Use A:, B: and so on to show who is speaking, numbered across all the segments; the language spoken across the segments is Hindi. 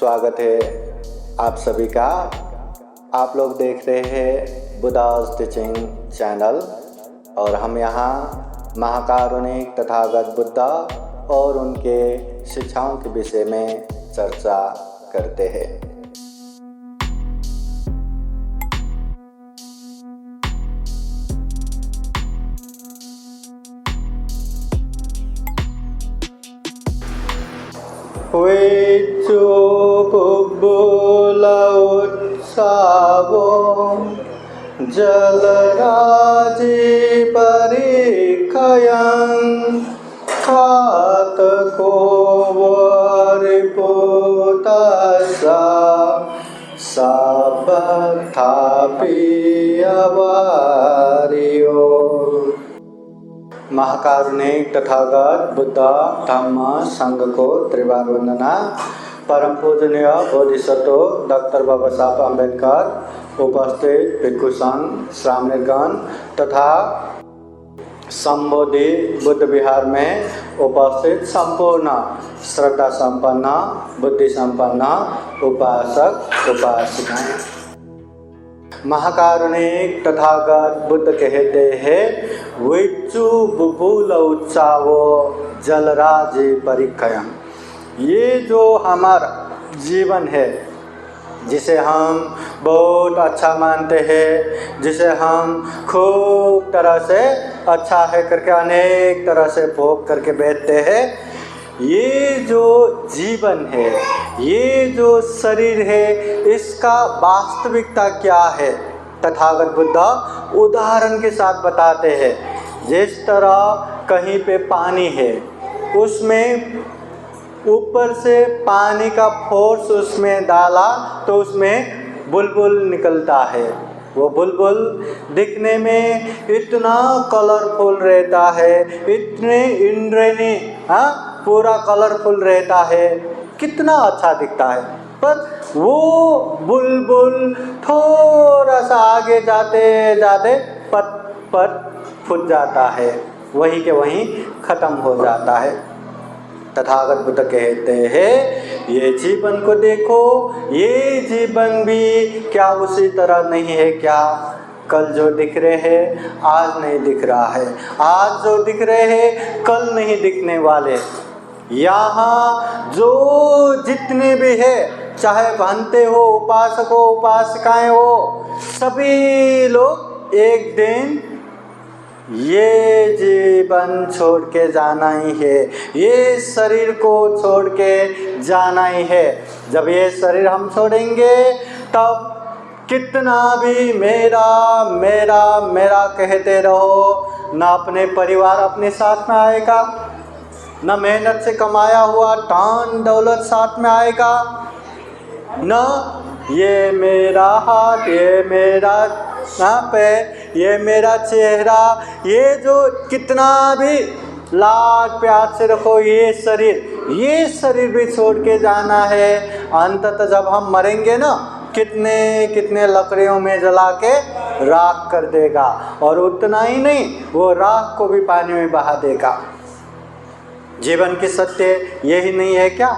A: स्वागत है आप सभी का। आप लोग देख रहे हैं बुद्धास टीचिंग चैनल और हम यहाँ महाकारुणिक तथागत बुद्धा और उनके शिक्षाओं के विषय में चर्चा करते हैं। Vichu Pubbula Utsavo Jalaraji Parikhayan Khatako Variputasa Sabbhathapi Avariyo। महाकारुणिक Tathagata Buddha धम्म संघ को त्रिवार वंदना। परम पूजनीय बोधिसत्व डॉक्टर बाबा साहब अम्बेडकर, उपस्थित भिक्षु संघ, श्रामणगण तथा संबोधि बुद्ध विहार में उपस्थित संपूर्ण श्रद्धा संपन्न बुद्धि संपन्न उपासक उपासिकाएं। महाकारुणिक तथागत बुद्ध कहते हैं विच्चु बुबुल उत्सावो जलराज परिखयम। ये जो हमारा जीवन है, जिसे हम बहुत अच्छा मानते हैं, जिसे हम खूब तरह से अच्छा है करके अनेक तरह से भोग करके बैठते हैं, ये जो जीवन है, ये जो शरीर है, इसका वास्तविकता क्या है तथागत बुद्ध उदाहरण के साथ बताते हैं। जिस तरह कहीं पे पानी है, उसमें ऊपर से पानी का फोर्स उसमें डाला तो उसमें बुलबुल निकलता है। वो बुलबुल दिखने में इतना कलरफुल रहता है, इतने इंद्रनी पूरा कलरफुल रहता है, कितना अच्छा दिखता है। पर वो बुलबुल थोड़ा सा आगे जाते जाते पट पट फूट जाता है, वहीं के वहीं ख़त्म हो जाता है। तथागत बुद्ध कहते हैं ये जीवन को देखो, ये जीवन भी क्या उसी तरह नहीं है क्या? कल जो दिख रहे हैं आज नहीं दिख रहा है, आज जो दिख रहे हैं कल नहीं दिखने वाले। यहाँ जो जितने भी है, चाहे भंते हो, उपासक हो, उपासिकाएं हो, सभी लोग एक दिन ये जीवन छोड़ के जाना ही है, ये शरीर को छोड़ के जाना ही है। जब ये शरीर हम छोड़ेंगे तब कितना भी मेरा मेरा मेरा कहते रहो, ना अपने परिवार अपने साथ में आएगा, न मेहनत से कमाया हुआ धन दौलत साथ में आएगा, न ये मेरा हाथ, ये मेरा पैर, ये मेरा चेहरा, ये जो कितना भी लाड प्यार से रखो, ये शरीर भी छोड़ के जाना है। अंततः जब हम मरेंगे ना, कितने कितने लकड़ियों में जला के राख कर देगा, और उतना ही नहीं, वो राख को भी पानी में बहा देगा। जीवन की सत्य यही नहीं है क्या?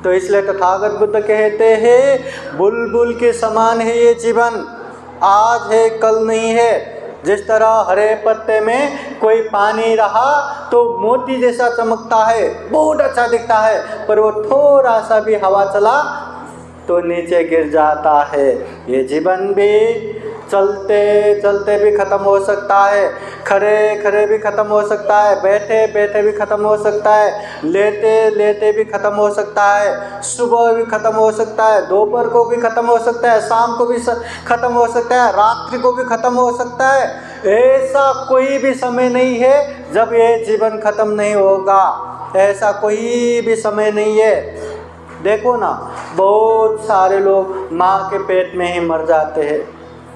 A: तो इसलिए तथागत बुद्ध कहते हैं बुलबुल के समान है ये जीवन, आज है कल नहीं है। जिस तरह हरे पत्ते में कोई पानी रहा तो मोती जैसा चमकता है, बहुत अच्छा दिखता है, पर वो थोड़ा सा भी हवा चला तो नीचे गिर जाता है। ये जीवन भी चलते चलते भी ख़त्म हो सकता है, खड़े खड़े भी ख़त्म हो सकता है, बैठे बैठे भी ख़त्म हो सकता है, लेटे लेटे भी ख़त्म हो सकता है, सुबह भी ख़त्म हो सकता है, दोपहर को भी ख़त्म हो सकता है, शाम को भी ख़त्म हो सकता है, रात्रि को भी ख़त्म हो सकता है। ऐसा कोई भी समय नहीं है जब ये जीवन ख़त्म नहीं होगा, ऐसा कोई भी समय नहीं है। देखो ना, बहुत सारे लोग माँ के पेट में ही मर जाते हैं,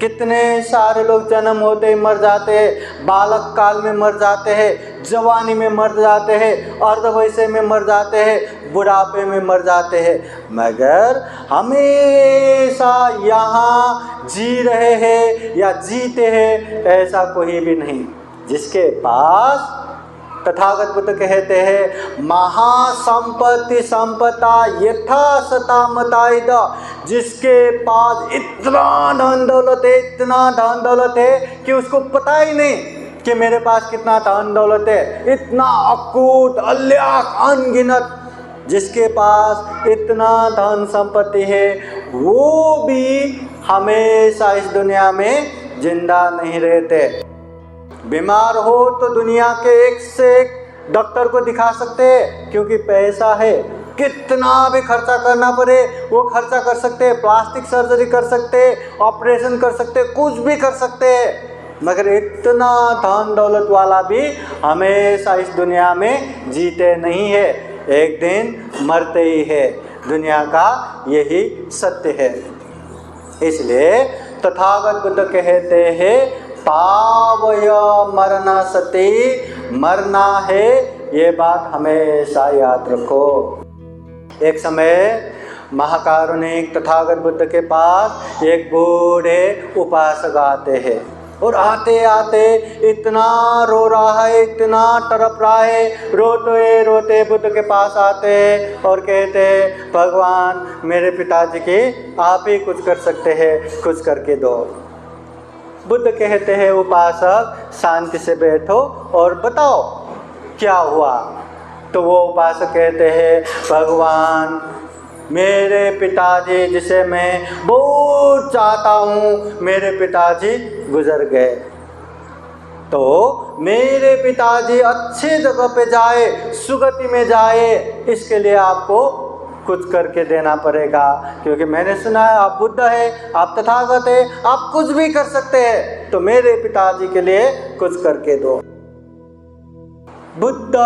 A: कितने सारे लोग जन्म होते ही मर जाते हैं, बालक काल में मर जाते हैं, जवानी में मर जाते हैं, अर्धवयस्क में मर जाते हैं, बुढ़ापे में मर जाते हैं, मगर हमेशा यहाँ जी रहे हैं या जीते हैं ऐसा कोई भी नहीं। जिसके पास तथागत बुद्ध कहते हैं महासंपत्ति संपदा यथा सता मताइद, जिसके पास इतना धन दौलत है, इतना धन दौलत है कि उसको पता ही नहीं कि मेरे पास कितना धन दौलत है, इतना अकूत अल्लाह अनगिनत, जिसके पास इतना धन संपत्ति है वो भी हमेशा इस दुनिया में जिंदा नहीं रहते। बीमार हो तो दुनिया के एक से एक डॉक्टर को दिखा सकते हैं, क्योंकि पैसा है, कितना भी खर्चा करना पड़े वो खर्चा कर सकते हैं, प्लास्टिक सर्जरी कर सकते हैं, ऑपरेशन कर सकते हैं, कुछ भी कर सकते हैं। मगर इतना धन दौलत वाला भी हमेशा इस दुनिया में जीते नहीं है, एक दिन मरते ही है। दुनिया का यही सत्य है। इसलिए तथागत बुद्ध कहते हैं पावय मरना सती, मरना है, ये बात हमेशा याद रखो। एक समय महाकारुणिक तथागत बुद्ध के पास एक बूढ़े उपासक आते हैं और आते आते इतना रो रहा है, इतना तड़प रहा है, रोते रोते बुद्ध के पास आते हैं और कहते हैं भगवान मेरे पिताजी की आप ही कुछ कर सकते हैं, कुछ करके दो। बुद्ध कहते हैं उपासक शांति से बैठो और बताओ क्या हुआ। तो वो उपासक कहते हैं भगवान मेरे पिताजी जिसे मैं बहुत चाहता हूँ, मेरे पिताजी गुजर गए, तो मेरे पिताजी अच्छे जगह पे जाए, सुगति में जाए, इसके लिए आपको कुछ करके देना पड़ेगा। क्योंकि मैंने सुना है आप बुद्ध है, आप तथागत है, आप कुछ भी कर सकते हैं, तो मेरे पिताजी के लिए कुछ करके दो। बुद्ध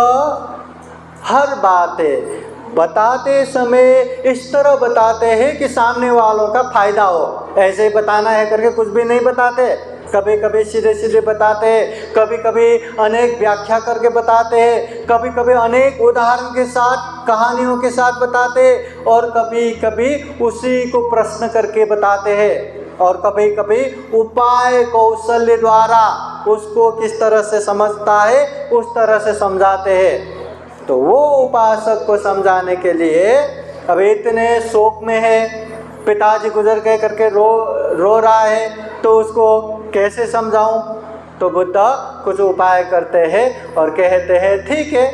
A: हर बातें बताते समय इस तरह बताते हैं कि सामने वालों का फायदा हो। ऐसे ही बताना है करके कुछ भी नहीं बताते, कभी कभी सीधे सीधे बताते हैं, कभी कभी अनेक व्याख्या करके बताते हैं, कभी कभी अनेक उदाहरण के साथ कहानियों के साथ बताते हैं, और कभी कभी उसी को प्रश्न करके बताते हैं, और कभी कभी उपाय कौशल्य द्वारा उसको किस तरह से समझता है उस तरह से समझाते हैं। तो वो उपासक को समझाने के लिए अब इतने शोक में है, पिताजी गुजर गए करके रो रहा है, तो उसको कैसे समझाऊं। तो बुद्ध कुछ उपाय करते हैं और कहते हैं ठीक है,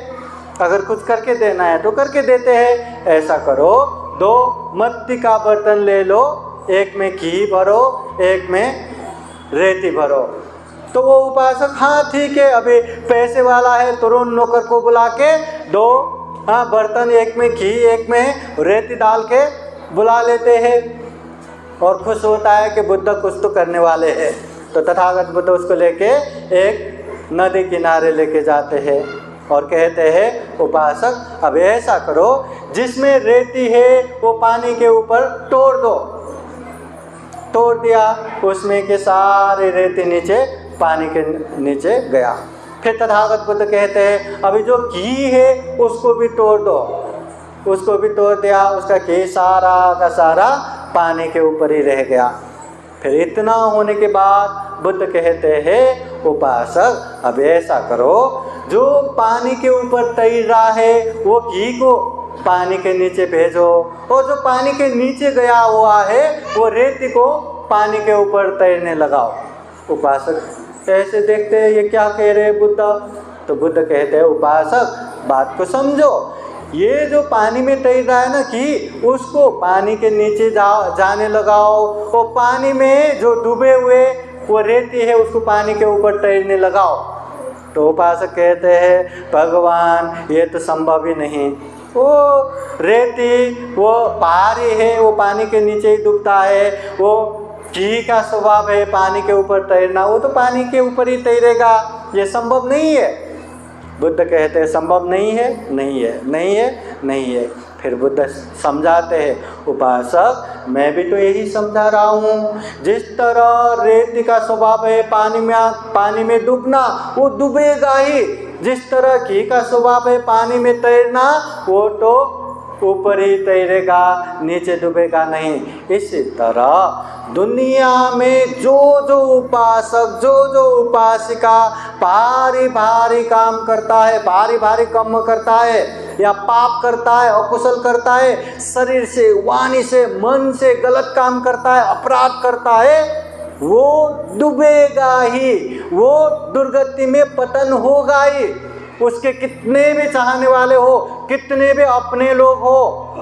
A: अगर कुछ करके देना है तो करके देते हैं। ऐसा करो, 2 मट्टी का बर्तन ले लो, एक में घी भरो, एक में रेती भरो। तो वो उपासक हाँ ठीक है, अभी पैसे वाला है, तुरंत नौकर को बुला के 2 बर्तन, एक में घी एक में रेती डाल के बुला लेते हैं, और खुश होता है कि बुद्ध कुछ तो करने वाले हैं। तो तथागत बुद्ध उसको लेके एक नदी किनारे लेके जाते हैं और कहते हैं उपासक अब ऐसा करो, जिसमें रेती है वो पानी के ऊपर तोड़ दो। तोड़ दिया, उसमें के सारे रेती नीचे पानी के नीचे गया। फिर तथागत बुद्ध कहते हैं अभी जो घी है उसको भी तोड़ दो। उसको भी तोड़ दिया, उसका घी सारा का सारा पानी के ऊपर ही रह गया। फिर इतना होने के बाद बुद्ध कहते हैं उपासक अब ऐसा करो, जो पानी के ऊपर तैर रहा है वो घी को पानी के नीचे भेजो, और जो पानी के नीचे गया हुआ है वो रेती को पानी के ऊपर तैरने लगाओ। उपासक ऐसे देखते हैं ये क्या कह रहे बुद्ध। तो बुद्ध कहते हैं उपासक बात को समझो, ये जो पानी में तैर रहा है ना कि उसको पानी के नीचे जाने लगाओ, वो पानी में जो डूबे हुए वो रेती है उसको पानी के ऊपर तैरने लगाओ। तो उपासक कहते हैं भगवान ये तो संभव ही नहीं, वो रेती वो पहाड़ी है, वो पानी के नीचे ही डूबता है, वो घी का स्वभाव है पानी के ऊपर तैरना, वो तो पानी के ऊपर ही तैरेगा, ये संभव नहीं है। बुद्ध कहते हैं संभव नहीं है, नहीं है, नहीं है, नहीं है। फिर बुद्ध समझाते हैं उपासक मैं भी तो यही समझा रहा हूँ, जिस तरह रेती का स्वभाव है पानी में डूबना, वो डूबेगा ही। जिस तरह घी का स्वभाव है पानी में तैरना, वो तो ऊपर ही तैरेगा, नीचे डूबेगा नहीं। इसी तरह दुनिया में जो जो उपासक, जो जो उपासिका भारी भारी काम करता है, भारी भारी कर्म करता है या पाप करता है, अकुशल करता है, शरीर से, वाणी से, मन से गलत काम करता है, अपराध करता है, वो डूबेगा ही, वो दुर्गति में पतन होगा ही। उसके कितने भी चाहने वाले हो, कितने भी अपने लोग हो,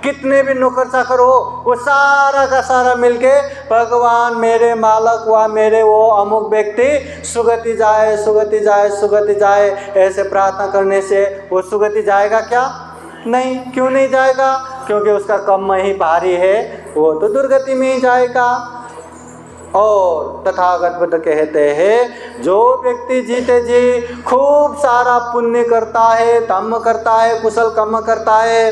A: कितने भी नौकर चाकर हो, वो सारा का सारा मिलके भगवान मेरे मालक व मेरे वो अमुक व्यक्ति सुगति जाए, सुगति जाए, सुगति जाए, ऐसे प्रार्थना करने से वो सुगति जाएगा क्या? नहीं। क्यों नहीं जाएगा? क्योंकि उसका कर्म ही भारी है, वो तो दुर्गति में ही जाएगा। और तथागत बुद्ध कहते हैं जो व्यक्ति जीते जी खूब सारा पुण्य करता है, धर्म करता है, कुशल कर्म करता है,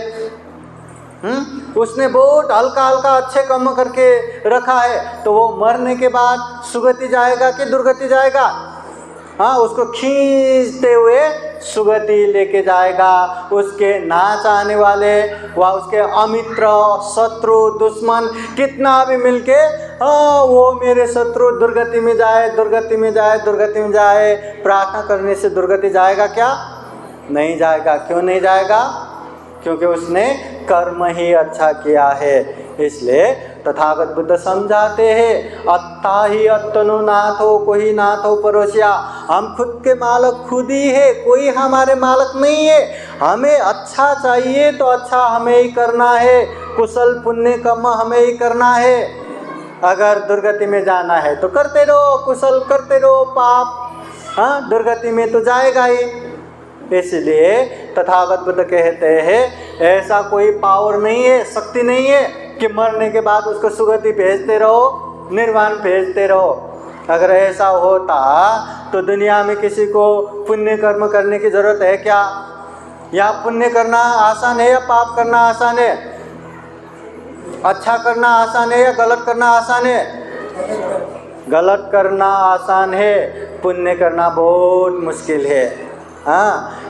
A: उसने बहुत हल्का हल्का अच्छे कर्म करके रखा है, तो वो मरने के बाद सुगति जाएगा कि दुर्गति जाएगा? हाँ, उसको खींचते हुए सुगति लेके जाएगा। उसके ना चाहने वाले व उसके अमित्र, शत्रु, दुश्मन कितना भी मिलके वो मेरे शत्रु दुर्गति में जाए, दुर्गति में जाए, दुर्गति में जाए, प्रार्थना करने से दुर्गति जाएगा क्या? नहीं जाएगा। क्यों नहीं जाएगा? क्योंकि उसने कर्म ही अच्छा किया है। इसलिए तथागत बुद्ध समझाते हैं अत्ता ही अत्तनु नाथो कोई नाथो परोसिया। हम खुद के मालक खुद ही है, कोई हमारे मालक नहीं है। हमें अच्छा चाहिए तो अच्छा हमें ही करना है, कुशल पुण्य कर्म हमें ही करना है। अगर दुर्गति में जाना है तो करते रहो, कुशल करते रहो, पाप हाँ दुर्गति में तो जाएगा ही। इसलिए तथागत बुद्ध कहते हैं ऐसा कोई पावर नहीं है, शक्ति नहीं है कि मरने के बाद उसको सुगति भेजते रहो, निर्वाण भेजते रहो। अगर ऐसा होता तो दुनिया में किसी को पुण्य कर्म करने की जरूरत है क्या? या पुण्य करना आसान है या पाप करना आसान है? अच्छा करना आसान है या गलत करना आसान है? गलत करना आसान है, पुण्य करना बहुत मुश्किल है। हाँ,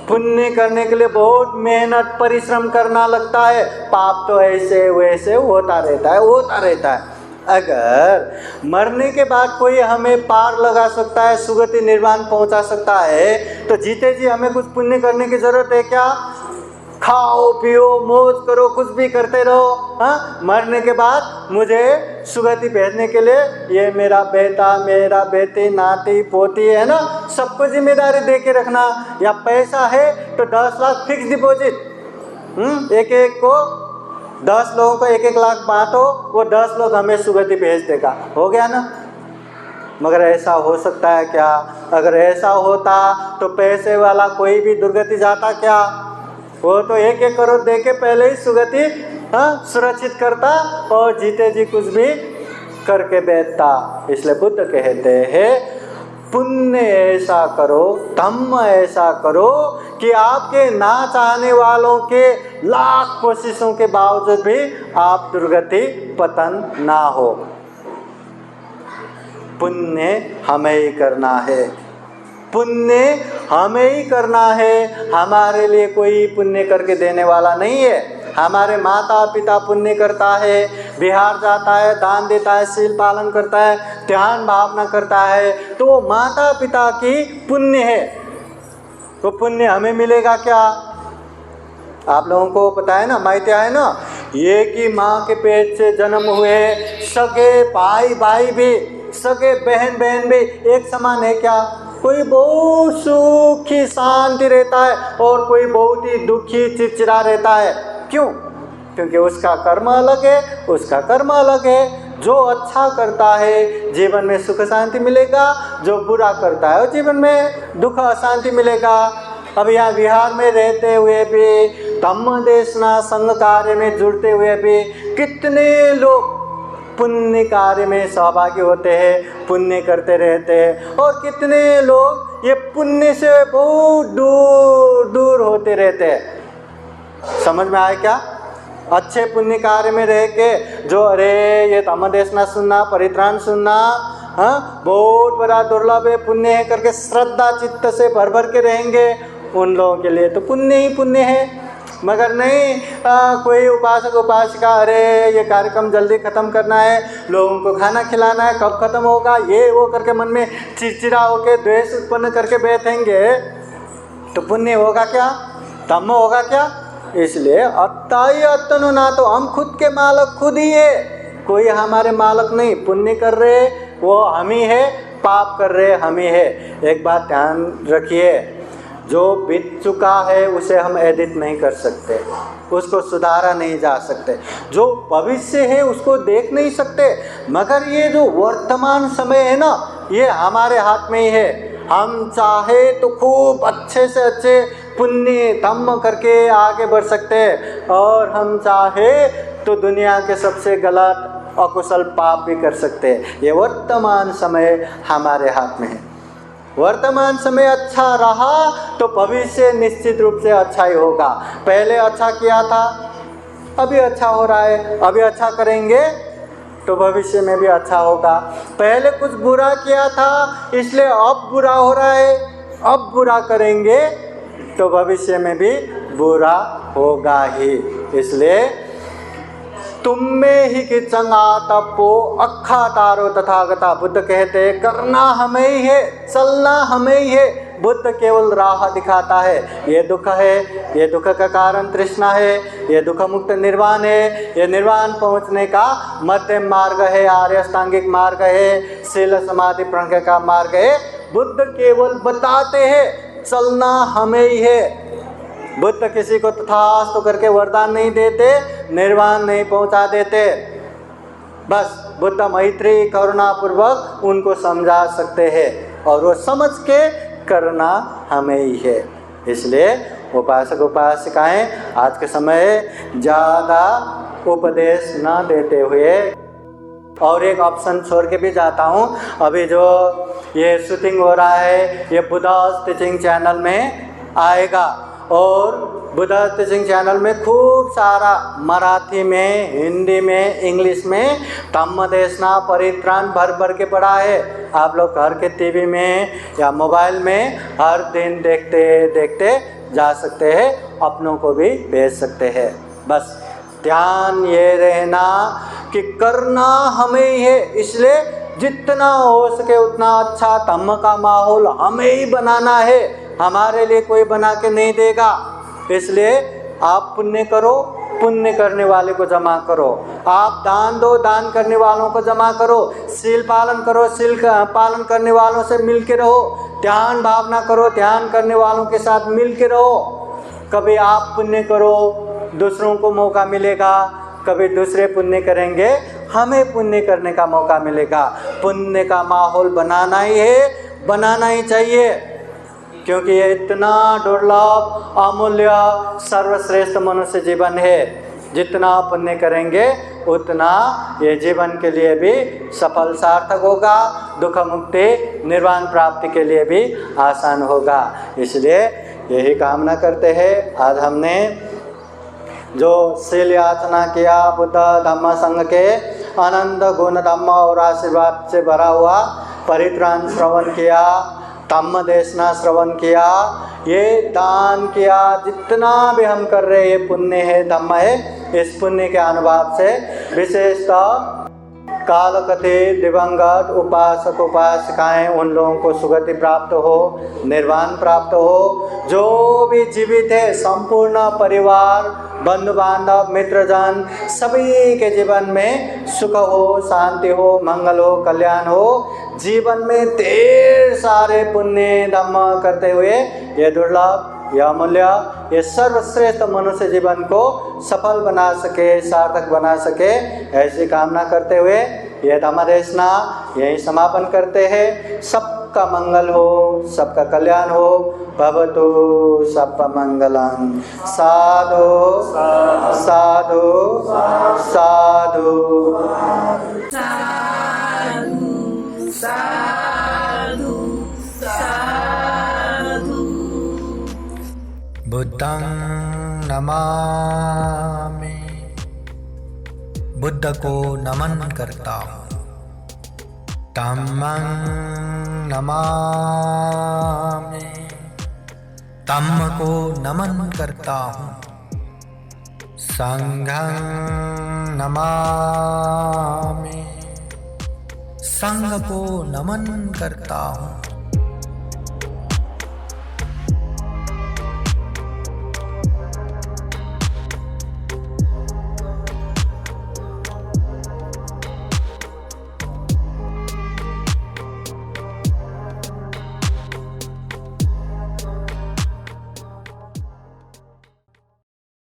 A: पुण्य करने के लिए बहुत मेहनत परिश्रम करना लगता है, पाप तो ऐसे वैसे होता रहता है, होता रहता है। अगर मरने के बाद कोई हमें पार लगा सकता है, सुगति निर्वाण पहुंचा सकता है, तो जीते जी हमें कुछ पुण्य करने की जरूरत है क्या? खाओ पियो मौज करो, कुछ भी करते रहो। हाँ, मरने के बाद मुझे सुगति भेजने के लिए ये मेरा बेटा, मेरा बेटी, नाती पोती है ना, सबको जिम्मेदारी दे के रखना। या पैसा है तो 10 लाख फिक्स डिपॉजिट, एक एक को 10 लोगों को 1-1 लाख बांटो, वो 10 लोग हमें सुगति भेज देगा, हो गया ना। मगर ऐसा हो सकता है क्या? अगर ऐसा होता तो पैसे वाला कोई भी दुर्गति जाता क्या? वो तो 1-1 करोड़ दे के पहले ही सुगति सुरक्षित करता और जीते जी कुछ भी करके बेचता। इसलिए बुद्ध कहते हैं पुण्य ऐसा करो, धम्म ऐसा करो कि आपके ना चाहने वालों के लाख कोशिशों के बावजूद भी आप दुर्गति पतन ना हो। पुण्य हमें ही करना है, पुण्य हमें ही करना है, हमारे लिए कोई पुण्य करके देने वाला नहीं है। हमारे माता पिता पुण्य करता है, बिहार जाता है, दान देता है, शील पालन करता है, ध्यान भावना करता है, तो वो माता पिता की पुण्य है। तो पुण्य हमें मिलेगा क्या? आप लोगों को पता है ना, माहिती है ना, ये कि माँ के पेट से जन्म हुए सगे भाई भाई भी, सगे बहन बहन भी एक समान है क्या? कोई बहुत सुखी शांति रहता है और कोई बहुत ही दुखी चिड़चिड़ा रहता है। क्यों? क्योंकि उसका कर्म अलग है, उसका कर्म अलग है। जो अच्छा करता है जीवन में सुख शांति मिलेगा, जो बुरा करता है जीवन में दुख अशांति मिलेगा। अब यहाँ बिहार में रहते हुए भी, धम्म देशना संघ कार्य में जुड़ते हुए भी कितने लोग पुण्य कार्य में सहभागी होते हैं, पुण्य करते रहते हैं, और कितने लोग ये पुण्य से बहुत दूर दूर होते रहते हैं। समझ में आया क्या? अच्छे पुण्य कार्य में रह के जो अरे ये धम्म देशना सुनना, परित्राण सुनना बहुत बड़ा दुर्लभ है, पुण्य है करके श्रद्धा चित्त से भर भर के रहेंगे, उन लोगों के लिए तो पुण्य ही पुण्य है। मगर नहीं, कोई उपासक उपासिका, अरे ये कार्यक्रम जल्दी ख़त्म करना है, लोगों को खाना खिलाना है, कब ख़त्म होगा, ये वो करके मन में चिड़चिड़ा होकर द्वेष उत्पन्न करके बैठेंगे तो पुण्य होगा क्या, धम्म होगा क्या? इसलिए अत्ताई अत्तनु, ना तो हम खुद के मालक खुद ही है, कोई हमारे मालक नहीं। पुण्य कर रहे वो हम ही है, पाप कर रहे हम ही है। एक बात ध्यान रखिए, जो बीत चुका है उसे हम एडिट नहीं कर सकते, उसको सुधारा नहीं जा सकते। जो भविष्य है उसको देख नहीं सकते, मगर ये जो वर्तमान समय है ना, ये हमारे हाथ में ही है। हम चाहे तो खूब अच्छे से अच्छे पुण्य धम्म करके आगे बढ़ सकते हैं, और हम चाहे तो दुनिया के सबसे गलत अकुशल पाप भी कर सकते हैं। ये वर्तमान समय हमारे हाथ में है। वर्तमान समय अच्छा रहा तो भविष्य निश्चित रूप से अच्छा ही होगा। पहले अच्छा किया था, अभी अच्छा हो रहा है, अभी अच्छा करेंगे तो भविष्य में भी अच्छा होगा। पहले कुछ बुरा किया था इसलिए अब बुरा हो रहा है, अब बुरा करेंगे तो भविष्य में भी बुरा होगा ही। इसलिए तुम में ही कि चंगा तपो अखा तारो तथागता। बुद्ध कहते हैं करना हमें ही है, चलना हमें ही है, बुद्ध केवल राह दिखाता है। ये दुख है, ये दुख का कारण तृष्णा है, ये दुख मुक्त निर्वाण है, ये निर्वाण पहुंचने का मध्यम मार्ग है, आर्य अष्टांगिक मार्ग है, शील समाधि प्रज्ञा का मार्ग है। बुद्ध केवल बताते हैं, चलना हमें ही है। बुद्ध किसी को तथास्तु करके वरदान नहीं देते, निर्वाण नहीं पहुंचा देते। बस बुद्ध मैत्री करुणा पूर्वक उनको समझा सकते हैं, और वो समझ के करना हमें ही है। इसलिए उपासक उपासिकाएं आज के समय ज़्यादा उपदेश न देते हुए, और एक ऑप्शन छोड़ के भी जाता हूँ, अभी जो ये शूटिंग हो रहा है ये बुद्धास टीचिंग चैनल में आएगा, और बुद्धास टीचिंग चैनल में खूब सारा मराठी में, हिंदी में, इंग्लिश में धम्म देशना परित्राण भर भर के पड़ा है। आप लोग घर के टीवी में या मोबाइल में हर दिन देखते देखते जा सकते हैं, अपनों को भी भेज सकते हैं। बस ध्यान ये रहना कि करना हमें ही है, इसलिए जितना हो सके उतना अच्छा धम्म का माहौल हमें ही बनाना है, हमारे लिए कोई बना के नहीं देगा। इसलिए आप पुण्य करो, पुण्य करने वाले को जमा करो। आप दान दो, दान करने वालों को जमा करो। शील पालन करो, शील पालन करने वालों से मिल के रहो। ध्यान भावना करो, ध्यान करने वालों के साथ मिल के रहो। कभी आप पुण्य करो, दूसरों को मौका मिलेगा, कभी दूसरे पुण्य करेंगे, हमें पुण्य करने का मौका मिलेगा। पुण्य का माहौल बनाना ही है, बनाना ही चाहिए, क्योंकि ये इतना दुर्लभ, अमूल्य, सर्वश्रेष्ठ मनुष्य जीवन है। जितना पुण्य करेंगे उतना ये जीवन के लिए भी सफल सार्थक होगा, दुख मुक्ति निर्वाण प्राप्ति के लिए भी आसान होगा। इसलिए यही कामना करते हैं। आज हमने जो शील याचना किया, बुद्ध धम्म संघ के आनंद गुण धम्म और आशीर्वाद से भरा हुआ परित्राण श्रवण किया, धम्म देशना श्रवण किया, ये दान किया, जितना भी हम कर रहे ये पुण्य है, धम्म है। इस पुण्य के अनुभव से विशेषतः काल कथित दिवंगत उपासक उपासिकाएं, उन लोगों को सुगति प्राप्त हो, निर्वाण प्राप्त हो। जो भी जीवित है, संपूर्ण परिवार, बंधु बांधव, मित्रजन, सभी के जीवन में सुख हो, शांति हो, मंगल हो, कल्याण हो। जीवन में ढेर सारे पुण्य धम्म करते हुए ये दुर्लभ, यह अमूल्य, ये सर्वश्रेष्ठ मनुष्य जीवन को सफल बना सके, सार्थक बना सके, ऐसी कामना करते हुए यह धम्म देशना यही समापन करते हैं। सबका मंगल हो, सबका कल्याण हो। भवतु सबका मंगलम। साधु साधु साधु
B: साधु साधु।
C: बुद्धं नमामि, बुद्ध को नमन करता हूँ। धम्मं नमामि, धम्म को नमन करता हूँ। संघं नमामि। संघ को नमन करता हूँ।